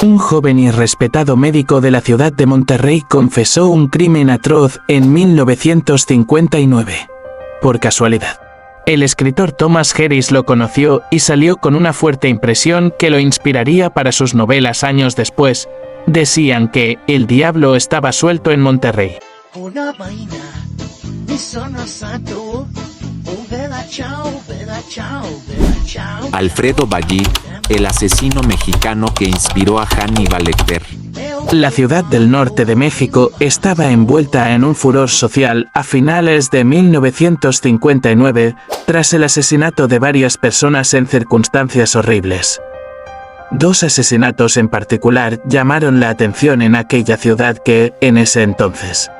Un joven y respetado médico de la ciudad de Monterrey confesó un crimen atroz en 1959. Por casualidad, el escritor Thomas Harris lo conoció y salió con una fuerte impresión que lo inspiraría para sus novelas años después. Decían que el diablo estaba suelto en Monterrey. Alfredo Ballí, el asesino mexicano que inspiró a Hannibal Lecter. La ciudad del norte de México estaba envuelta en un furor social a finales de 1959, tras el asesinato de varias personas en circunstancias horribles. Dos asesinatos en particular llamaron la atención en aquella ciudad en ese entonces.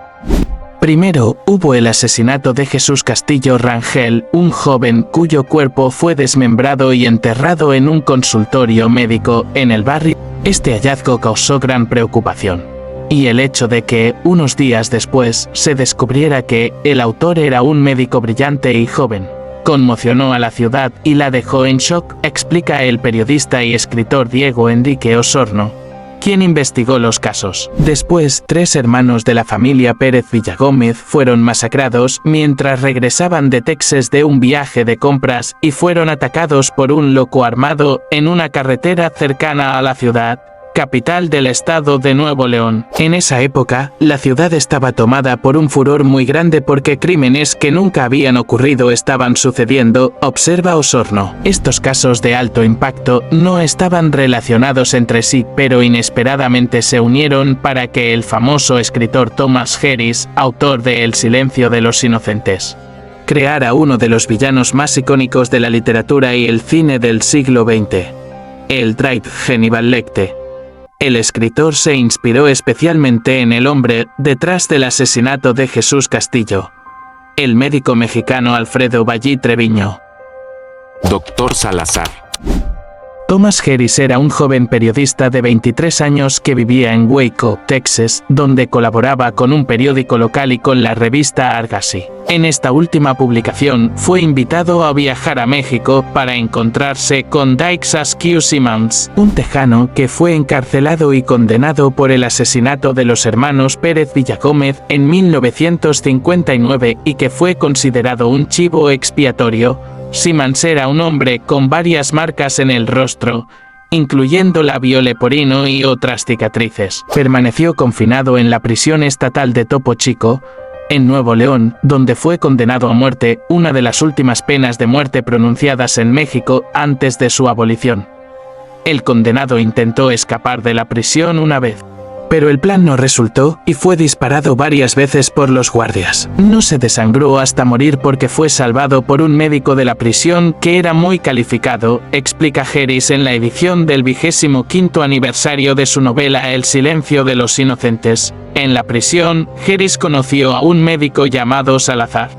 Primero, hubo el asesinato de Jesús Castillo Rangel, un joven cuyo cuerpo fue desmembrado y enterrado en un consultorio médico en el barrio. Este hallazgo causó gran preocupación. Y el hecho de que, unos días después, se descubriera que el autor era un médico brillante y joven, conmocionó a la ciudad y la dejó en shock, explica el periodista y escritor Diego Enrique Osorno, quien investigó los casos. Después, 3 hermanos de la familia Pérez Villagómez fueron masacrados mientras regresaban de Texas de un viaje de compras y fueron atacados por un loco armado en una carretera cercana a la ciudad, capital del estado de Nuevo León. En esa época, la ciudad estaba tomada por un furor muy grande porque crímenes que nunca habían ocurrido estaban sucediendo, observa Osorno. Estos casos de alto impacto no estaban relacionados entre sí, pero inesperadamente se unieron para que el famoso escritor Thomas Harris, autor de El silencio de los inocentes, creara uno de los villanos más icónicos de la literatura y el cine del siglo XX, el Drive Hannibal Lecter. El escritor se inspiró especialmente en el hombre detrás del asesinato de Jesús Castillo, el médico mexicano Alfredo Ballí Treviño. Dr. Salazar. Thomas Harris era un joven periodista de 23 años que vivía en Waco, Texas, donde colaboraba con un periódico local y con la revista Argosy. En esta última publicación, fue invitado a viajar a México para encontrarse con Dykes Askew Simmons, un tejano que fue encarcelado y condenado por el asesinato de los hermanos Pérez Villagómez en 1959 y que fue considerado un chivo expiatorio. Simmons era un hombre con varias marcas en el rostro, incluyendo labio leporino y otras cicatrices. Permaneció confinado en la prisión estatal de Topo Chico, en Nuevo León, donde fue condenado a muerte, una de las últimas penas de muerte pronunciadas en México antes de su abolición. El condenado intentó escapar de la prisión una vez, pero el plan no resultó y fue disparado varias veces por los guardias. No se desangró hasta morir porque fue salvado por un médico de la prisión que era muy calificado, explica Harris en la edición del 25º aniversario de su novela El silencio de los inocentes. En la prisión, Harris conoció a un médico llamado Salazar,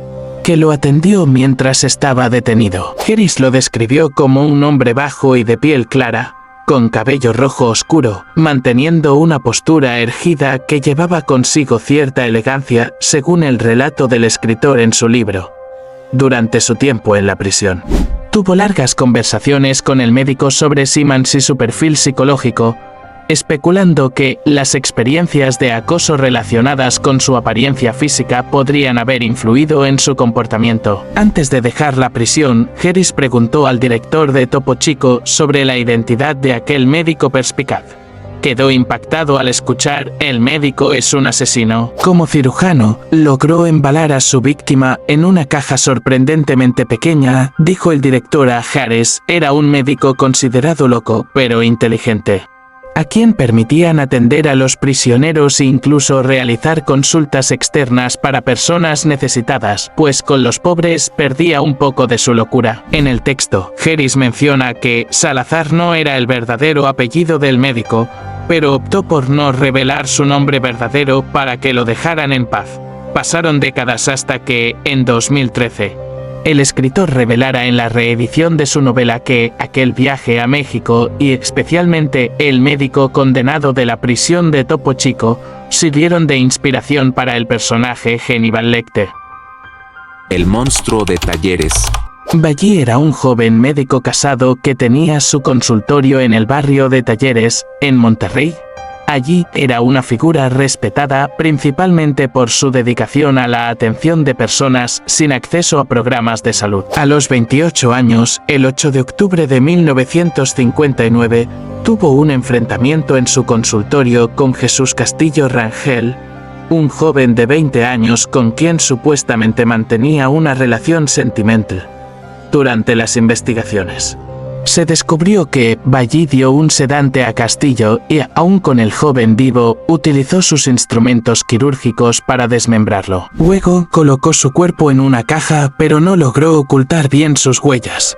que lo atendió mientras estaba detenido. Harris lo describió como un hombre bajo y de piel clara, con cabello rojo oscuro, manteniendo una postura erguida que llevaba consigo cierta elegancia, según el relato del escritor en su libro. Durante su tiempo en la prisión, tuvo largas conversaciones con el médico sobre Simmons y su perfil psicológico, especulando que las experiencias de acoso relacionadas con su apariencia física podrían haber influido en su comportamiento. Antes de dejar la prisión, Harris preguntó al director de Topo Chico sobre la identidad de aquel médico perspicaz. Quedó impactado al escuchar: el médico es un asesino. Como cirujano, logró embalar a su víctima en una caja sorprendentemente pequeña, dijo el director a Harris. Era un médico considerado loco, pero inteligente, a quien permitían atender a los prisioneros e incluso realizar consultas externas para personas necesitadas, pues con los pobres perdía un poco de su locura. En el texto, Harris menciona que Salazar no era el verdadero apellido del médico, pero optó por no revelar su nombre verdadero para que lo dejaran en paz. Pasaron décadas hasta que, en 2013, el escritor revelara en la reedición de su novela que aquel viaje a México y especialmente el médico condenado de la prisión de Topo Chico sirvieron de inspiración para el personaje Hannibal Lecter. El monstruo de Talleres. Ballí era un joven médico casado que tenía su consultorio en el barrio de Talleres, en Monterrey. Allí era una figura respetada principalmente por su dedicación a la atención de personas sin acceso a programas de salud. A los 28 años, el 8 de octubre de 1959, tuvo un enfrentamiento en su consultorio con Jesús Castillo Rangel, un joven de 20 años con quien supuestamente mantenía una relación sentimental. Durante las investigaciones, se descubrió que Ballí dio un sedante a Castillo y, aún con el joven vivo, utilizó sus instrumentos quirúrgicos para desmembrarlo. Luego colocó su cuerpo en una caja, pero no logró ocultar bien sus huellas,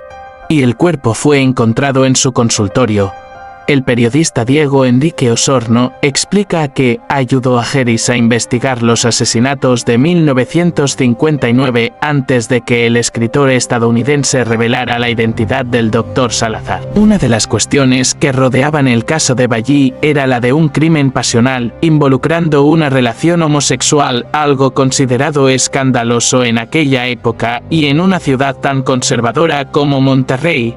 y el cuerpo fue encontrado en su consultorio. El periodista Diego Enrique Osorno explica que ayudó a Harris a investigar los asesinatos de 1959 antes de que el escritor estadounidense revelara la identidad del Dr. Salazar. Una de las cuestiones que rodeaban el caso de Ballí era la de un crimen pasional involucrando una relación homosexual, algo considerado escandaloso en aquella época y en una ciudad tan conservadora como Monterrey,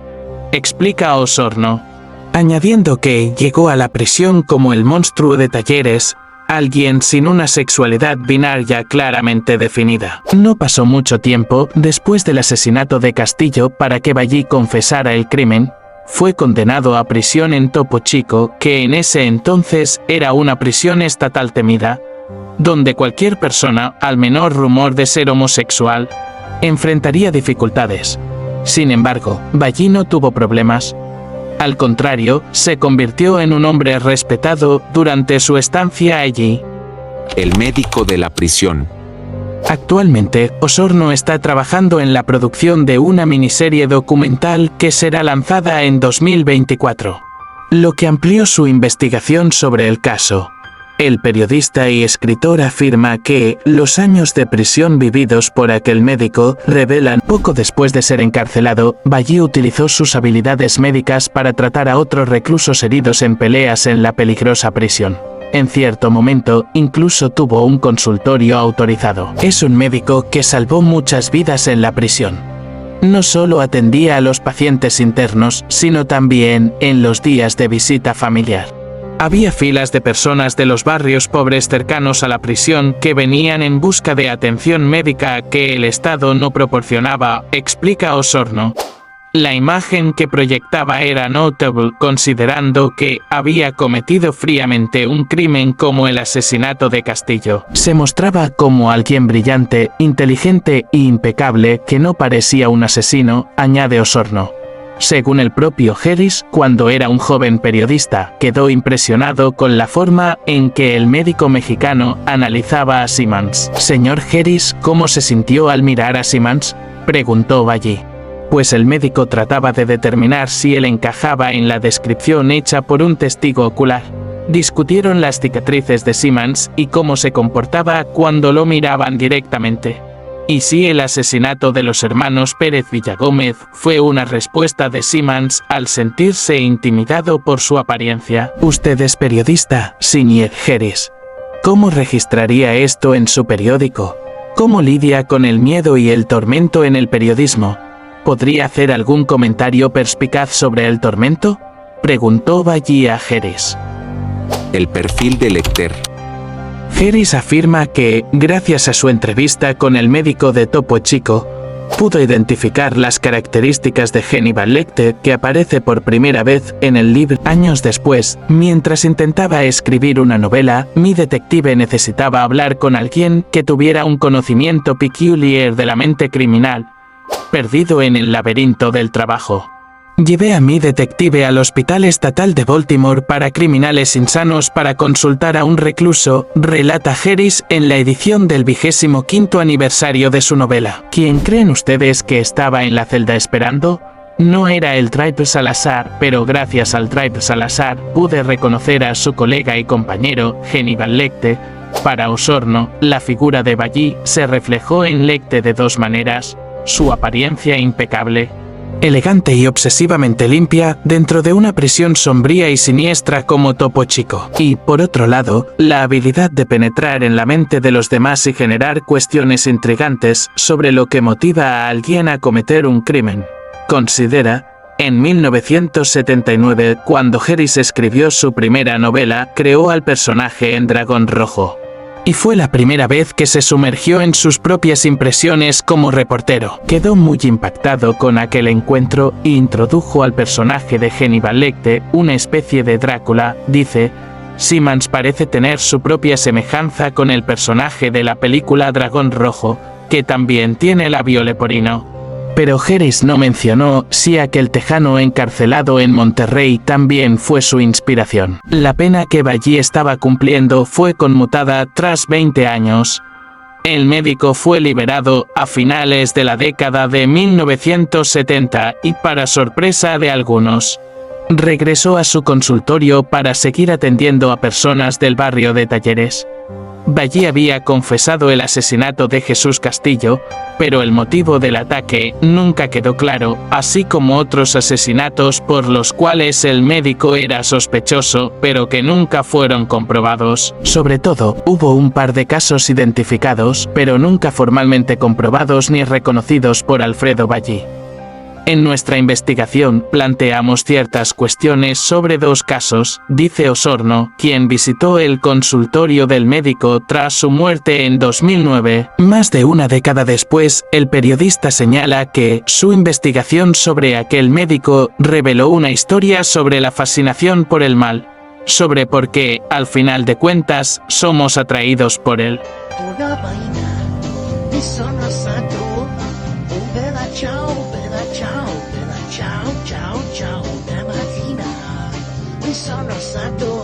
explica Osorno, añadiendo que llegó a la prisión como el monstruo de Talleres, alguien sin una sexualidad binaria claramente definida. No pasó mucho tiempo después del asesinato de Castillo para que Ballí confesara el crimen. Fue condenado a prisión en Topo Chico, que en ese entonces era una prisión estatal temida, donde cualquier persona, al menor rumor de ser homosexual, enfrentaría dificultades. Sin embargo, Ballí no tuvo problemas. Al contrario, se convirtió en un hombre respetado durante su estancia allí. El médico de la prisión. Actualmente, Osorno está trabajando en la producción de una miniserie documental que será lanzada en 2024, lo que amplió su investigación sobre el caso. El periodista y escritor afirma que los años de prisión vividos por aquel médico revelan poco después de ser encarcelado, Ballí utilizó sus habilidades médicas para tratar a otros reclusos heridos en peleas en la peligrosa prisión. En cierto momento, incluso tuvo un consultorio autorizado. Es un médico que salvó muchas vidas en la prisión. No solo atendía a los pacientes internos, sino también en los días de visita familiar. Había filas de personas de los barrios pobres cercanos a la prisión que venían en busca de atención médica que el Estado no proporcionaba, explica Osorno. La imagen que proyectaba era notable considerando que había cometido fríamente un crimen como el asesinato de Castillo. Se mostraba como alguien brillante, inteligente e impecable que no parecía un asesino, añade Osorno. Según el propio Harris, cuando era un joven periodista, quedó impresionado con la forma en que el médico mexicano analizaba a Simmons. Señor Harris, ¿cómo se sintió al mirar a Simmons?, preguntó Ballí. Pues el médico trataba de determinar si él encajaba en la descripción hecha por un testigo ocular. Discutieron las cicatrices de Simmons y cómo se comportaba cuando lo miraban directamente. Y si el asesinato de los hermanos Pérez Villagómez fue una respuesta de Simmons al sentirse intimidado por su apariencia. Usted es periodista, señor Harris. ¿Cómo registraría esto en su periódico? ¿Cómo lidia con el miedo y el tormento en el periodismo? ¿Podría hacer algún comentario perspicaz sobre el tormento?, preguntó Ballí a Harris. El perfil de Lecter. Harris afirma que, gracias a su entrevista con el médico de Topo Chico, pudo identificar las características de Hannibal Lecter que aparece por primera vez en el libro. Años después, mientras intentaba escribir una novela, mi detective necesitaba hablar con alguien que tuviera un conocimiento peculiar de la mente criminal, perdido en el laberinto del trabajo. Llevé a mi detective al Hospital Estatal de Baltimore para criminales insanos para consultar a un recluso, relata Harris en la edición del 25º aniversario de su novela. ¿Quién creen ustedes que estaba en la celda esperando? No era el Tripe Salazar, pero gracias al Tripe Salazar pude reconocer a su colega y compañero, Hannibal Lecter. Para Osorno, la figura de Ballí se reflejó en Lecter de dos maneras: su apariencia impecable elegante y obsesivamente limpia, dentro de una prisión sombría y siniestra como Topo Chico. Y, por otro lado, la habilidad de penetrar en la mente de los demás y generar cuestiones intrigantes sobre lo que motiva a alguien a cometer un crimen. Considera, en 1979, cuando Harris escribió su primera novela, creó al personaje en Dragón Rojo. Y fue la primera vez que se sumergió en sus propias impresiones como reportero. Quedó muy impactado con aquel encuentro e introdujo al personaje de Hannibal Lecter, una especie de Drácula, dice. Simmons parece tener su propia semejanza con el personaje de la película Dragón Rojo, que también tiene labio leporino. Pero Harris no mencionó si aquel tejano encarcelado en Monterrey también fue su inspiración. La pena que Ballí estaba cumpliendo fue conmutada tras 20 años. El médico fue liberado a finales de la década de 1970 y, para sorpresa de algunos, regresó a su consultorio para seguir atendiendo a personas del barrio de Talleres. Ballí había confesado el asesinato de Jesús Castillo, pero el motivo del ataque nunca quedó claro, así como otros asesinatos por los cuales el médico era sospechoso, pero que nunca fueron comprobados. Sobre todo, hubo un par de casos identificados, pero nunca formalmente comprobados ni reconocidos por Alfredo Ballí. En nuestra investigación planteamos ciertas cuestiones sobre dos casos, dice Osorno, quien visitó el consultorio del médico tras su muerte en 2009. Más de una década después, el periodista señala que su investigación sobre aquel médico reveló una historia sobre la fascinación por el mal, sobre por qué, al final de cuentas, somos atraídos por él. Una vaina, mi sono santo, un bella ciao, ciao, ciao, ciao, ciao, da mattina, mi sono santo.